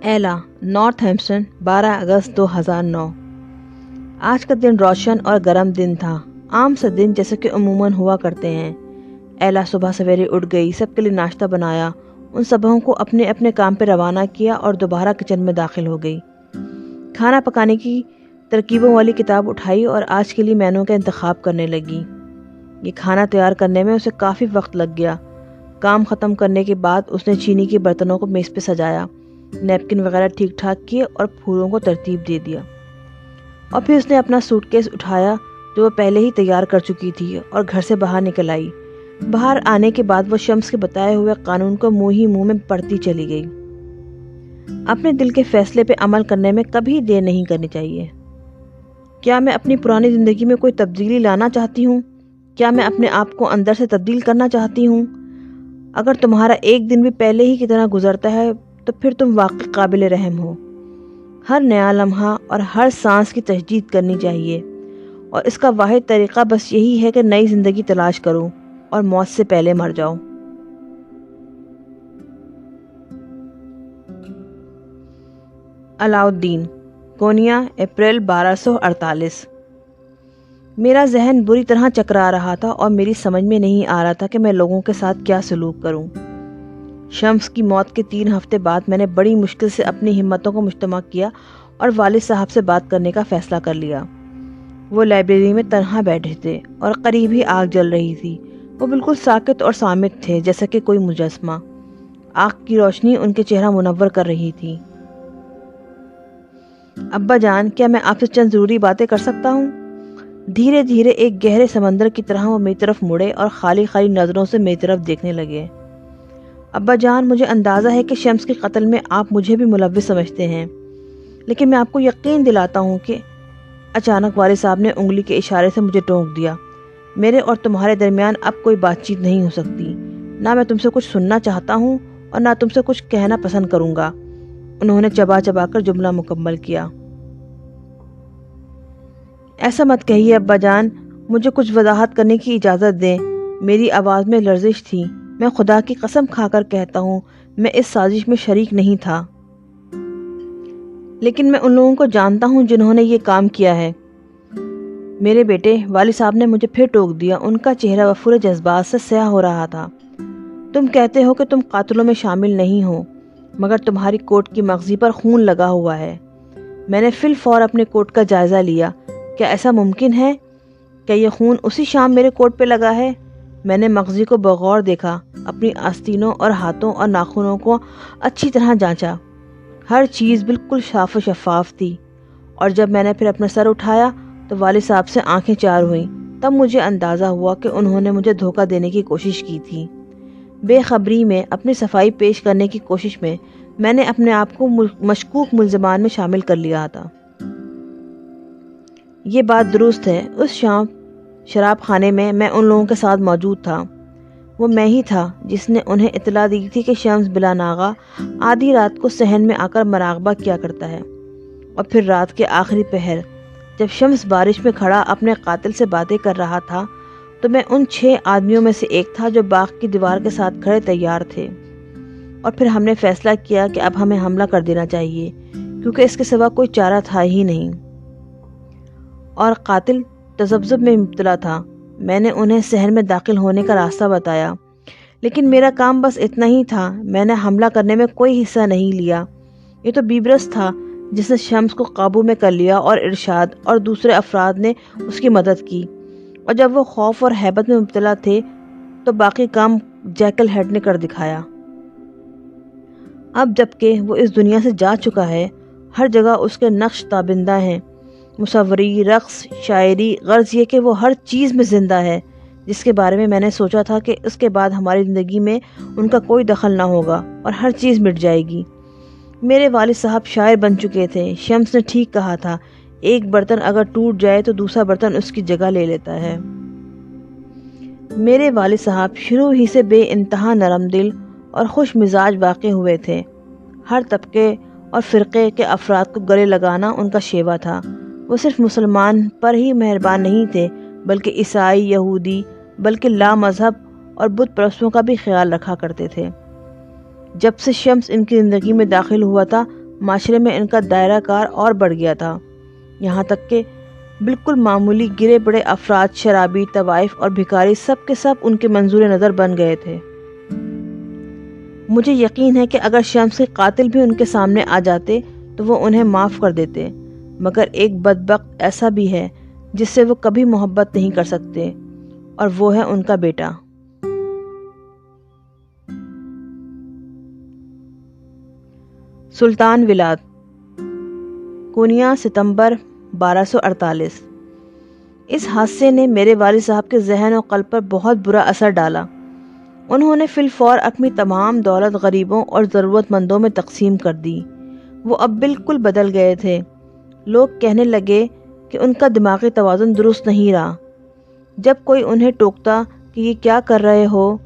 ایلا، north Hampton, 12 اگست 2009۔ آج کا دن روشن اور گرم دن تھا، عام سا دن جیسے کہ عموماً ہوا کرتے ہیں۔ ایلا صبح سویرے اٹھ گئی، سب کے لیے ناشتہ بنایا، ان سبھوں کو اپنے اپنے کام پہ روانہ کیا اور دوبارہ کچن میں داخل ہو گئی۔ کھانا پکانے کی ترکیبوں والی کتاب اٹھائی اور آج کے لیے مینو کا انتخاب کرنے لگی۔ یہ کھانا تیار کرنے میں اسے کافی وقت لگ گیا۔ کام ختم کرنے کے بعد اس نے چینی کے برتنوں کو میز پہ سجایا، نیپکن وغیرہ ٹھیک ٹھاک کیے اور پھولوں کو ترتیب دے دیا، اور پھر اس نے اپنا سوٹ کیس اٹھایا جو وہ پہلے ہی تیار کر چکی تھی اور گھر سے باہر نکل آئی۔ باہر آنے کے بعد وہ شمس کے بتائے ہوئے قانون کو منہ ہی منہ میں پڑھتی چلی گئی۔ اپنے دل کے فیصلے پہ عمل کرنے میں کبھی دیر نہیں کرنی چاہیے۔ کیا میں اپنی پرانی زندگی میں کوئی تبدیلی لانا چاہتی ہوں؟ کیا میں اپنے آپ کو اندر سے تبدیل کرنا چاہتی ہوں؟ اگر تمہارا ایک دن بھی پہلے ہی کی طرح گزرتا ہے تو پھر تم واقعی قابل رحم ہو۔ ہر نیا لمحہ اور ہر سانس کی تجدید کرنی چاہیے، اور اس کا واحد طریقہ بس یہی ہے کہ نئی زندگی تلاش کرو اور موت سے پہلے مر جاؤ۔ علاؤالدین، کونیا، اپریل 1248۔ میرا ذہن بری طرح چکرا رہا تھا اور میری سمجھ میں نہیں آ رہا تھا کہ میں لوگوں کے ساتھ کیا سلوک کروں۔ شمس کی موت کے 3 ہفتے بعد میں نے بڑی مشکل سے اپنی ہمتوں کو مجتمع کیا اور والد صاحب سے بات کرنے کا فیصلہ کر لیا۔ وہ لائبریری میں تنہا بیٹھے تھے اور قریب ہی آگ جل رہی تھی۔ وہ بالکل ساکت اور صامت تھے، جیسا کہ کوئی مجسمہ۔ آگ کی روشنی ان کے چہرہ منور کر رہی تھی۔ ابا جان، کیا میں آپ سے چند ضروری باتیں کر سکتا ہوں؟ دھیرے دھیرے ایک گہرے سمندر کی طرح وہ میری طرف مڑے اور خالی خالی نظروں سے میری طرف دیکھنے لگے۔ ابا جان، مجھے اندازہ ہے کہ شمس کے قتل میں آپ مجھے بھی ملوث سمجھتے ہیں، لیکن میں آپ کو یقین دلاتا ہوں کہ اچانک والد صاحب نے انگلی کے اشارے سے مجھے ٹوک دیا۔ میرے اور تمہارے درمیان اب کوئی بات چیت نہیں ہو سکتی۔ نہ میں تم سے کچھ سننا چاہتا ہوں اور نہ تم سے کچھ کہنا پسند کروں گا۔ انہوں نے چبا چبا کر جملہ مکمل کیا۔ ایسا مت کہیے ابا جان، مجھے کچھ وضاحت کرنے کی اجازت دیں۔ میری آواز میں لرزش تھی۔ میں خدا کی قسم کھا کر کہتا ہوں، میں اس سازش میں شریک نہیں تھا، لیکن میں ان لوگوں کو جانتا ہوں جنہوں نے یہ کام کیا ہے۔ میرے بیٹے، والد صاحب نے مجھے پھر ٹوک دیا۔ ان کا چہرہ وفور جذبات سے سیاہ ہو رہا تھا۔ تم کہتے ہو کہ تم قاتلوں میں شامل نہیں ہو، مگر تمہاری کوٹ کی مغزی پر خون لگا ہوا ہے۔ میں نے فی الفور اپنے کوٹ کا جائزہ لیا۔ کیا ایسا ممکن ہے؟ کیا یہ خون اسی شام میرے کوٹ پہ لگا ہے؟ میں نے مغزی کو بغور دیکھا، اپنی آستینوں اور ہاتھوں اور ناخنوں کو اچھی طرح جانچا۔ ہر چیز بالکل صاف و شفاف تھی، اور جب میں نے پھر اپنا سر اٹھایا تو والد صاحب سے آنکھیں چار ہوئیں۔ تب مجھے اندازہ ہوا کہ انہوں نے مجھے دھوکہ دینے کی کوشش کی تھی۔ بے خبری میں اپنی صفائی پیش کرنے کی کوشش میں نے اپنے آپ کو مشکوک ملزمان میں شامل کر لیا تھا۔ یہ بات درست ہے، اس شام شراب خانے میں ان لوگوں کے ساتھ موجود تھا۔ وہ میں ہی تھا جس نے انہیں اطلاع دی تھی کہ شمس بلا ناغہ آدھی رات کو صحن میں آ کر مراقبہ کیا کرتا ہے، اور پھر رات کے آخری پہر جب شمس بارش میں کھڑا اپنے قاتل سے باتیں کر رہا تھا تو میں ان 6 آدمیوں میں سے ایک تھا جو باغ کی دیوار کے ساتھ کھڑے تیار تھے۔ اور پھر ہم نے فیصلہ کیا کہ اب ہمیں حملہ کر دینا چاہیے، کیونکہ اس کے سوا کوئی چارہ تھا ہی نہیں، اور قاتل تذبذب میں مبتلا تھا۔ میں نے انہیں صحن میں داخل ہونے کا راستہ بتایا، لیکن میرا کام بس اتنا ہی تھا۔ میں نے حملہ کرنے میں کوئی حصہ نہیں لیا۔ یہ تو بیبرس تھا جس نے شمس کو قابو میں کر لیا، اور ارشاد اور دوسرے افراد نے اس کی مدد کی، اور جب وہ خوف اور ہیبت میں مبتلا تھے تو باقی کام جیکل ہیڈ نے کر دکھایا۔ اب جب کہ وہ اس دنیا سے جا چکا ہے، ہر جگہ اس کے نقش تابندہ ہیں، مصوری، رقص، شاعری، غرض یہ کہ وہ ہر چیز میں زندہ ہے جس کے بارے میں میں نے سوچا تھا کہ اس کے بعد ہماری زندگی میں ان کا کوئی دخل نہ ہوگا اور ہر چیز مٹ جائے گی۔ میرے والد صاحب شاعر بن چکے تھے۔ شمس نے ٹھیک کہا تھا، ایک برتن اگر ٹوٹ جائے تو دوسرا برتن اس کی جگہ لے لیتا ہے۔ میرے والد صاحب شروع ہی سے بے انتہا نرم دل اور خوش مزاج واقع ہوئے تھے۔ ہر طبقے اور فرقے کے افراد کو گلے لگانا ان کا شیوا تھا۔ وہ صرف مسلمان پر ہی مہربان نہیں تھے، بلکہ عیسائی، یہودی، بلکہ لا مذہب اور بت پرستوں کا بھی خیال رکھا کرتے تھے۔ جب سے شمس ان کی زندگی میں داخل ہوا تھا معاشرے میں ان کا دائرہ کار اور بڑھ گیا تھا، یہاں تک کہ بالکل معمولی گرے پڑے افراد، شرابی، طوائف اور بھکاری سب کے سب ان کے منظور نظر بن گئے تھے۔ مجھے یقین ہے کہ اگر شمس کے قاتل بھی ان کے سامنے آ جاتے تو وہ انہیں معاف کر دیتے، مگر ایک بدبخت ایسا بھی ہے جس سے وہ کبھی محبت نہیں کر سکتے، اور وہ ہے ان کا بیٹا۔ سلطان ولاد، کونیا، ستمبر 1248۔ اس حادثے نے میرے والد صاحب کے ذہن و قلب پر بہت برا اثر ڈالا۔ انہوں نے فی الفور اپنی تمام دولت غریبوں اور ضرورت مندوں میں تقسیم کر دی۔ وہ اب بالکل بدل گئے تھے۔ لوگ کہنے لگے کہ ان کا دماغی توازن درست نہیں رہا۔ جب کوئی انہیں ٹوکتا کہ یہ کیا کر رہے ہو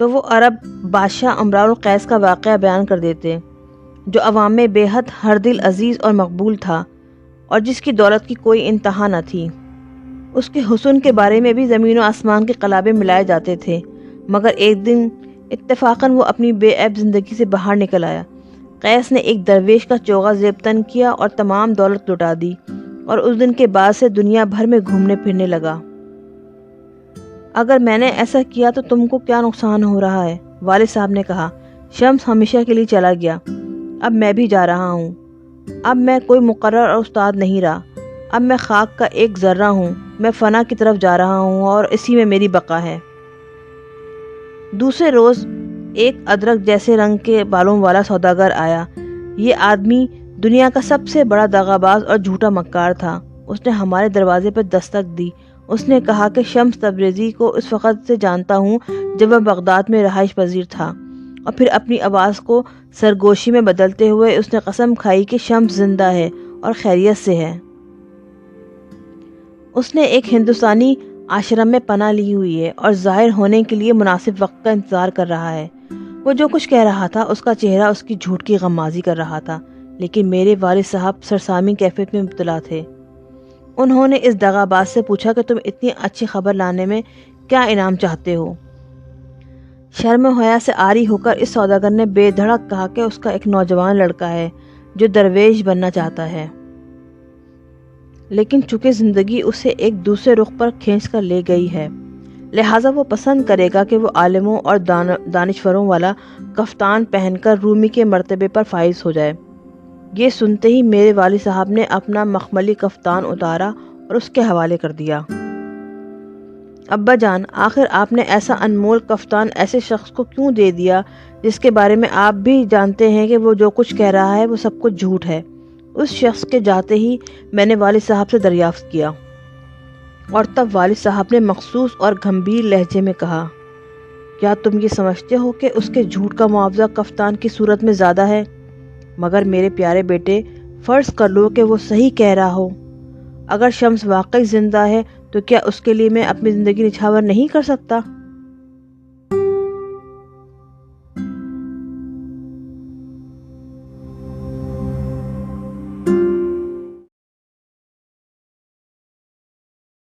تو وہ عرب بادشاہ امراء القیس کا واقعہ بیان کر دیتے، جو عوام میں بے حد ہر دل عزیز اور مقبول تھا اور جس کی دولت کی کوئی انتہا نہ تھی۔ اس کے حسن کے بارے میں بھی زمین و آسمان کے قلابے ملائے جاتے تھے، مگر ایک دن اتفاقاً وہ اپنی بے عیب زندگی سے باہر نکل آیا۔ قیس نے ایک درویش کا چوغا زیب تن کیا اور تمام دولت لٹا دی، اور اس دن کے بعد سے دنیا بھر میں گھومنے پھرنے لگا۔ اگر میں نے ایسا کیا تو تم کو کیا نقصان ہو رہا ہے؟ والد صاحب نے کہا۔ شمس ہمیشہ کے لیے چلا گیا، اب میں بھی جا رہا ہوں۔ اب میں کوئی مقرر اور استاد نہیں رہا، اب میں خاک کا ایک ذرہ ہوں، میں فنا کی طرف جا رہا ہوں اور اسی میں میری بقا ہے۔ دوسرے روز ایک ادرک جیسے رنگ کے بالوں والا سوداگر آیا۔ یہ آدمی دنیا کا سب سے بڑا دغا باز اور جھوٹا مکار تھا۔ اس نے ہمارے دروازے پر دستک دی۔ اس نے کہا کہ شمس تبریزی کو اس وقت سے جانتا ہوں جب وہ بغداد میں رہائش پذیر تھا، اور پھر اپنی آواز کو سرگوشی میں بدلتے ہوئے اس نے قسم کھائی کہ شمس زندہ ہے اور خیریت سے ہے۔ اس نے ایک ہندوستانی آشرم میں پناہ لی ہوئی ہے اور ظاہر ہونے کے لیے مناسب وقت کا انتظار کر رہا ہے۔ وہ جو کچھ کہہ رہا تھا اس کا چہرہ اس کی جھوٹ کی غمازی کر رہا تھا، لیکن میرے والد صاحب سرسامی کیفیت میں مبتلا تھے۔ انہوں نے اس دغا باز سے پوچھا کہ تم اتنی اچھی خبر لانے میں کیا انعام چاہتے ہو؟ شرم و حیا سے عاری ہو کر اس سوداگر نے بے دھڑک کہا کہ اس کا ایک نوجوان لڑکا ہے جو درویش بننا چاہتا ہے، لیکن چونکہ زندگی اسے ایک دوسرے رخ پر کھینچ کر لے گئی ہے، لہٰذا وہ پسند کرے گا کہ وہ عالموں اور دانشوروں والا کفتان پہن کر رومی کے مرتبے پر فائز ہو جائے۔ یہ سنتے ہی میرے والد صاحب نے اپنا مخملی کفتان اتارا اور اس کے حوالے کر دیا۔ ابا جان، آخر آپ نے ایسا انمول کفتان ایسے شخص کو کیوں دے دیا جس کے بارے میں آپ بھی جانتے ہیں کہ وہ جو کچھ کہہ رہا ہے وہ سب کچھ جھوٹ ہے؟ اس شخص کے جاتے ہی میں نے والد صاحب سے دریافت کیا، اور تب والد صاحب نے مخصوص اور گھمبیر لہجے میں کہا، کیا تم یہ سمجھتے ہو کہ اس کے جھوٹ کا معاوضہ کفتان کی صورت میں زیادہ ہے؟ مگر میرے پیارے بیٹے، فرض کر لو کہ وہ صحیح کہہ رہا ہو۔ اگر شمس واقعی زندہ ہے تو کیا اس کے لیے میں اپنی زندگی نچھاور نہیں کر سکتا؟